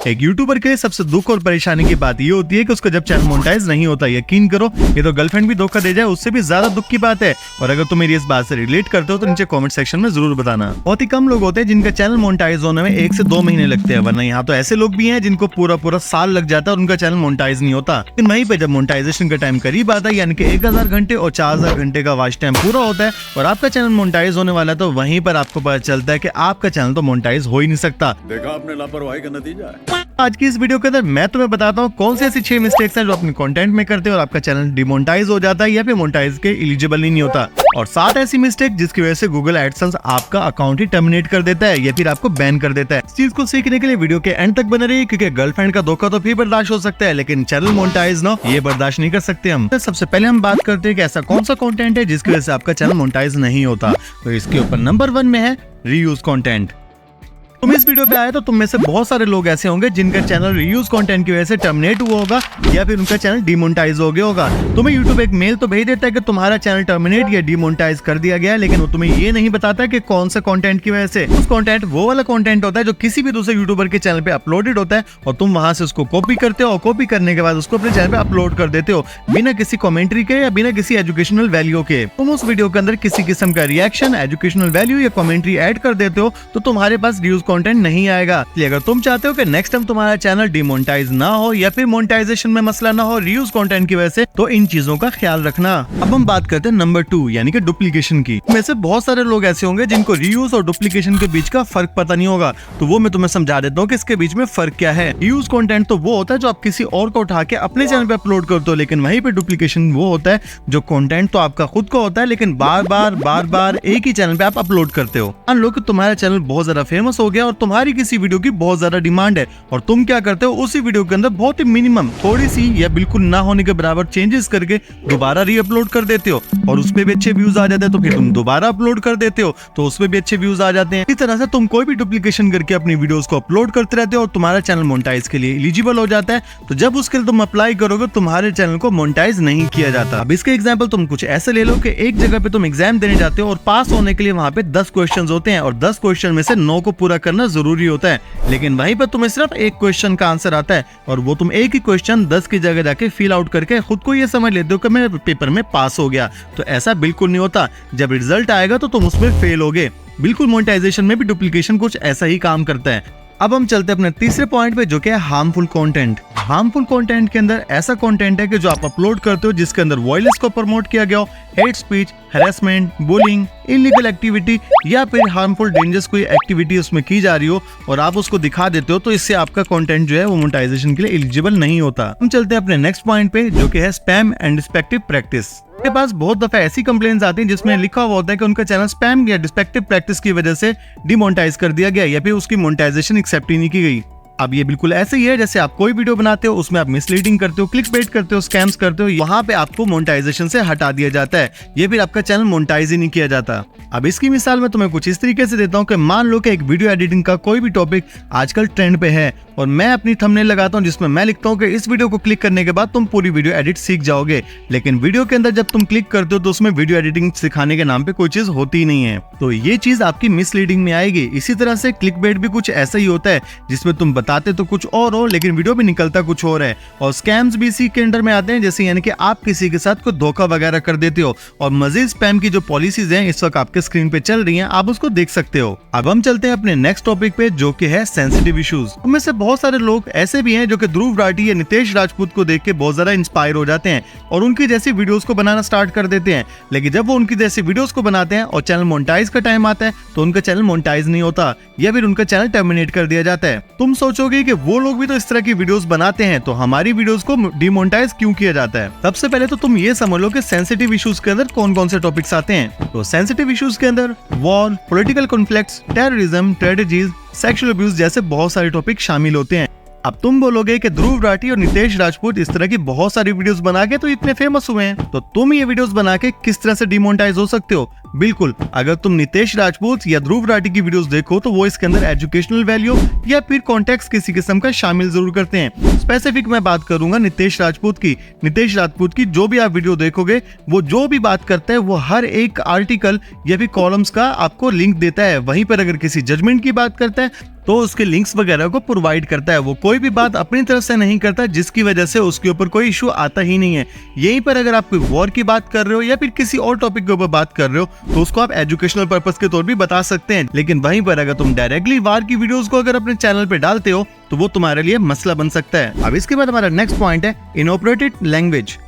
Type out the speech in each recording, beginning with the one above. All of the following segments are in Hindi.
एक यूट्यूबर के लिए सबसे दुख और परेशानी की बात ये होती है कि उसका जब चैनल मोनेटाइज नहीं होता। यकीन करो, ये तो गर्लफ्रेंड भी धोखा दे जाए उससे भी ज्यादा दुख की बात है। और अगर तुम मेरी इस बात से रिलेट करते हो तो नीचे कमेंट सेक्शन में जरूर बताना। बहुत ही कम लोग होते हैं जिनका चैनल मोनेटाइज होने में 1 से 2 महीने लगते हैं, वरना यहाँ तो ऐसे लोग भी हैं जिनको पूरा साल लग जाता है और उनका चैनल मोनेटाइज नहीं होता। लेकिन वहीं पे जब मोनेटाइजेशन का टाइम करीब आता है, यानी कि 1000 घंटे और 4000 घंटे का वॉच टाइम पूरा होता है और आपका चैनल मोनेटाइज होने वाला है, तो वहीं पर आपको पता चलता है कि आपका चैनल तो मोनेटाइज हो ही नहीं सकता। देखा आपने लापरवाही का नतीजा है। आज की इस वीडियो के अंदर मैं तुम्हें बताता हूँ कौन सी ऐसी 6 मिस्टेक्स हैं जो अपने कंटेंट में करते हैं और आपका चैनल डिमोनेटाइज हो जाता है या फिर मोनेटाइज के एलिजिबल ही नहीं होता, और 7 ऐसी मिस्टेक जिसकी वजह से गूगल एडसेंस आपका अकाउंट ही टर्मिनेट कर देता है या फिर आपको बैन कर देता है। इस चीज को सीखने के लिए वीडियो के एंड तक बने रहिए, क्योंकि गर्लफ्रेंड का धोखा तो फिर बर्दाश्त हो सकता है लेकिन चैनल मोनेटाइज ना, ये बर्दाश्त नहीं कर सकते हम। तो सबसे पहले हम बात करते हैं कि ऐसा कौन सा कंटेंट है जिसकी वजह से आपका चैनल मोनेटाइज नहीं होता। तो इसके ऊपर नंबर 1 में है रीयूज कंटेंट। तुम इस वीडियो पे आए तो तुम में से बहुत सारे लोग ऐसे होंगे जिनका चैनल रीयूज कंटेंट की वजह से टर्मिनेट हुआ होगा या फिर उनका चैनल डिमोनेटाइज हो गया होगा। तुम्हें यूट्यूब एक मेल तो भेज देता है कि तुम्हारा चैनल टर्मिनेट या डिमोनेटाइज कर दिया गया है, लेकिन वो तुम्हें ये नहीं बताता कि कौन सा कंटेंट की वजह से। उस कंटेंट वो वाला कंटेंट होता है जो किसी भी दूसरे यूट्यूबर के चैनल पे अपलोडेड होता है और तुम वहां से उसको कॉपी करते हो और कॉपी करने के बाद उसको अपने चैनल पे अपलोड कर देते हो बिना किसी कमेंट्री के या बिना किसी एजुकेशनल वैल्यू के। तुम उस वीडियो के अंदर किसी किस्म का रिएक्शन, एजुकेशनल वैल्यू या कमेंट्री ऐड कर देते हो तो तुम्हारे पास रीयूज कंटेंट नहीं आएगा। इसलिए अगर तुम चाहते हो कि नेक्स्ट टाइम तुम्हारा चैनल डिमोनेटाइज ना हो या फिर मोनेटाइजेशन में मसला ना हो रीयूज कंटेंट की वजह से, तो इन चीजों का ख्याल रखना। अब हम बात करते हैं नंबर 2 यानी कि डुप्लीकेशन की। में से बहुत सारे लोग ऐसे होंगे जिनको रीयूज और डुप्लीकेशन के बीच का फर्क पता नहीं होगा, तो वो मैं तुम्हें समझा देता हूँ कि इसके बीच में फर्क क्या है। रीयूज कंटेंट तो वो होता है जो आप किसी और को उठा के अपने चैनल पे अपलोड करते हो, लेकिन वहीं पे डुप्लीकेशन वो होता है जो कंटेंट तो आपका खुद का होता है लेकिन बार बार एक ही चैनल पे आप अपलोड करते हो। मान लो कि तुम्हारा चैनल बहुत ज्यादा फेमस हो गया और तुम्हारी किसी वीडियो की बहुत ज्यादा डिमांड है और तुम क्या करते हो, उसी वीडियो के अंदर बहुत ही मिनिमम थोड़ी सी या बिल्कुल ना होने के बराबर चेंजेस करके दोबारा री अपलोड कर देते हो और उसपे भी अच्छे व्यूज आ जाते हैं, तो फिर तुम दोबारा अपलोड कर देते हो तो उसपे भी अच्छे व्यूज आ जाते हैं। इस तरह से तुम कोई भी डुप्लीकेशन करके अपनी वीडियोस को अपलोड करते रहते हो और तुम्हारा चैनल मोनेटाइज के लिए एलिजिबल हो जाता है। तो जब उसके लिए तुम अप्लाई करोगे तुम्हारे चैनल को मोनेटाइज नहीं किया जाता। अब इसके एग्जाम्पल तुम कुछ ऐसे ले लो कि एक जगह पे तुम एग्जाम देने जाते हो और पास होने के लिए वहाँ पे 10 क्वेश्चन होते हैं और 10 क्वेश्चन में से 9 को पूरा करना जरूरी होता है, लेकिन वहीं पर तुम्हें सिर्फ एक क्वेश्चन का आंसर आता है और वो तुम एक ही क्वेश्चन 10 की जगह जाके फिल आउट करके खुद को ये समझ लेते हो कि मैं पेपर में पास हो गया। तो ऐसा बिल्कुल नहीं होता। जब रिजल्ट आएगा तो तुम उसमें फेल होगे। बिल्कुल मोनेटाइजेशन में भी डुप्लीकेशन कुछ ऐसा ही काम करता है। अब हम चलते हैं अपने तीसरे पॉइंट पे जो कि है हार्मफुल कंटेंट। हार्मफुल कंटेंट के अंदर ऐसा कंटेंट है कि जो आप अपलोड करते हो जिसके अंदर वॉयलेंस को प्रमोट किया गया हो, hate speech, harassment, bullying, illegal activity या फिर हार्मफुल डेंजरस कोई एक्टिविटी उसमें की जा रही हो और आप उसको दिखा देते हो, तो इससे आपका कंटेंट जो है वो मोनेटाइजेशन के लिए एलिजिबल नहीं होता। हम चलते हैं अपने नेक्स्ट पॉइंट पे जो कि है स्पैम एंड डिस्पेक्टिव प्रैक्टिस। के पास बहुत दफा ऐसी कंप्लेंट्स आती हैं जिसमें लिखा हुआ होता है कि उनका चैनल स्पैम या डिस्पेक्टिव प्रैक्टिस की वजह से डिमोनेटाइज कर दिया गया या फिर उसकी मोनेटाइजेशन एक्सेप्ट ही नहीं की गई। अब ये बिल्कुल ऐसे ही है जैसे आप कोई वीडियो बनाते हो उसमें आप मिसलीडिंग करते हो, क्लिक बेट करते हो, स्कैम्स करते हो, वहां पे आपको मोनेटाइजेशन से हटा दिया जाता है, ये फिर आपका चैनल मोनेटाइज ही नहीं किया जाता। अब इसकी मिसाल मैं तुम्हें कुछ इस तरीके से देता हूँ कि मान लो कि एक वीडियो एडिटिंग का कोई भी टॉपिक आजकल ट्रेंड पे है और मैं अपनी थंबनेल लगाता हूँ जिसमें मैं लिखता हूँ कि इस वीडियो को क्लिक करने के बाद तुम पूरी वीडियो एडिट सीख जाओगे, लेकिन वीडियो के अंदर जब तुम क्लिक करते हो तो उसमें वीडियो एडिटिंग सिखाने के नाम पे कोई चीज होती नहीं है, तो ये चीज आपकी मिसलीडिंग में आएगी। इसी तरह से क्लिक बेट भी कुछ ऐसा ही होता है जिसमें तुम बताते तो कुछ और हो लेकिन वीडियो में निकलता कुछ और है, और स्कैम्स भी इसी के अंडर में आते हैं, जैसे यानी कि आप किसी के साथ कोई धोखा वगैरह कर देते हो। और मजीद स्पैम की जो पॉलिसीज हैं इस वक्त आपके स्क्रीन पे चल रही हैं, आप उसको देख सकते हो। अब हम चलते हैं अपने नेक्स्ट टॉपिक पे जो कि है सेंसिटिव इश्यूज। उनमें से बहुत सारे लोग ऐसे भी हैं जो कि ध्रुव राठी या नितेश राजपूत को देख के बहुत ज्यादा इंस्पायर हो जाते हैं और उनकी जैसी वीडियोस को बनाना स्टार्ट कर देते हैं, लेकिन जब वो उनकी जैसी वीडियोस को बनाते हैं और चैनल मोनेटाइज का टाइम आता है तो उनका चैनल मोनेटाइज नहीं होता या फिर उनका चैनल टर्मिनेट कर दिया जाता है। तुम सोचोगे कि वो लोग भी तो इस तरह की वीडियोस बनाते हैं तो हमारी वीडियोस को डिमोनेटाइज क्यों किया जाता है। सबसे पहले तो तुम ये समझ लो कि सेंसिटिव इश्यूज के अंदर कौन कौन से टॉपिक्स आते हैं। तो सेंसिटिव इश्यूज के अंदर war, political conflicts, terrorism, tragedies, sexual abuse जैसे बहुत सारे टॉपिक शामिल होते हैं। अब तुम बोलोगे कि ध्रुव राठी और नितेश राजपूत इस तरह की बहुत सारी वीडियोस बना के तो इतने फेमस हुए हैं, तो तुम ये वीडियोस बना के किस तरह से डिमोनेटाइज हो सकते हो। बिल्कुल, अगर तुम नितेश राजपूत या ध्रुव राठी की वीडियोस देखो तो वो इसके अंदर एजुकेशनल वैल्यू या फिर कॉन्टेक्स्ट किसी किस्म का शामिल जरूर करते हैं। स्पेसिफिक मैं बात करूंगा नितेश राजपूत की। नितेश राजपूत की जो भी आप वीडियो देखोगे वो जो भी बात करता है वो हर एक आर्टिकल या फिर कॉलम्स का आपको लिंक देता है। वहीं पर अगर किसी जजमेंट की बात करता है तो उसके लिंक्स वगैरह को प्रोवाइड करता है। वो कोई भी बात अपनी तरफ से नहीं करता जिसकी वजह से उसके ऊपर कोई इशू आता ही नहीं है। यहीं पर अगर आप कोई वॉर की बात कर रहे हो या फिर किसी और टॉपिक के ऊपर बात कर रहे हो तो उसको आप एजुकेशनल पर्पस के तौर भी बता सकते हैं। लेकिन वहीं पर अगर तुम डायरेक्टली वार की वीडियोस को अगर अपने चैनल पे डालते हो तो वो तुम्हारे लिए मसला बन सकता है। अब इसके बाद हमारा नेक्स्ट पॉइंट है इनऑपरेटेड लैंग्वेज।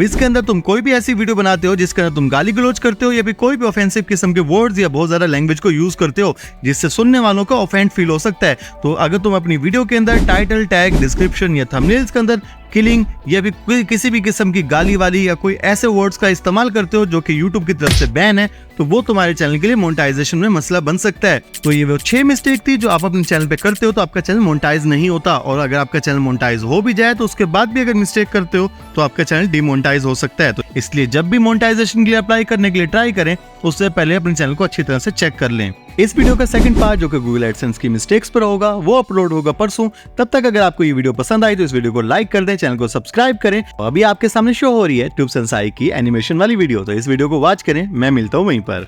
इसके अंदर तुम कोई भी ऐसी वीडियो बनाते हो जिसके अंदर तुम गाली गलौज करते हो या फिर कोई भी ऑफेंसिव किस्म के वर्ड्स या बहुत ज्यादा लैंग्वेज को यूज करते हो जिससे सुनने वालों को ऑफेंड फील हो सकता है। तो अगर तुम अपनी वीडियो के अंदर टाइटल, टैग, डिस्क्रिप्शन या थंबनेल्स के अंदर किलिंग या भी किसी भी किस्म की गाली वाली या कोई ऐसे वर्ड्स का इस्तेमाल करते हो जो कि यूट्यूब की तरफ से बैन है तो वो तुम्हारे चैनल के लिए मोनेटाइजेशन में मसला बन सकता है। तो ये वो 6 मिस्टेक थी जो आप अपने चैनल पे करते हो तो आपका चैनल मोनेटाइज नहीं होता। और अगर आपका चैनल मोनेटाइज हो भी जाए तो उसके बाद भी अगर मिस्टेक करते हो तो आपका चैनल डिमोनेटाइज हो सकता है। तो इसलिए जब भी मोनेटाइजेशन के लिए अप्लाई करने के लिए ट्राई करें उससे पहले अपने चैनल को अच्छी तरह से चेक कर लें। इस वीडियो का सेकंड पार्ट जो कि गूगल एडसेंस की मिस्टेक्स पर होगा वो अपलोड होगा परसों। तब तक अगर आपको ये वीडियो पसंद आई तो इस वीडियो को लाइक कर दें, चैनल को सब्सक्राइब करें। और अभी आपके सामने शो हो रही है ट्यूब सेंसाई की एनिमेशन वाली वीडियो, तो इस वीडियो को वॉच करें। मैं मिलता हूँ वहीं पर।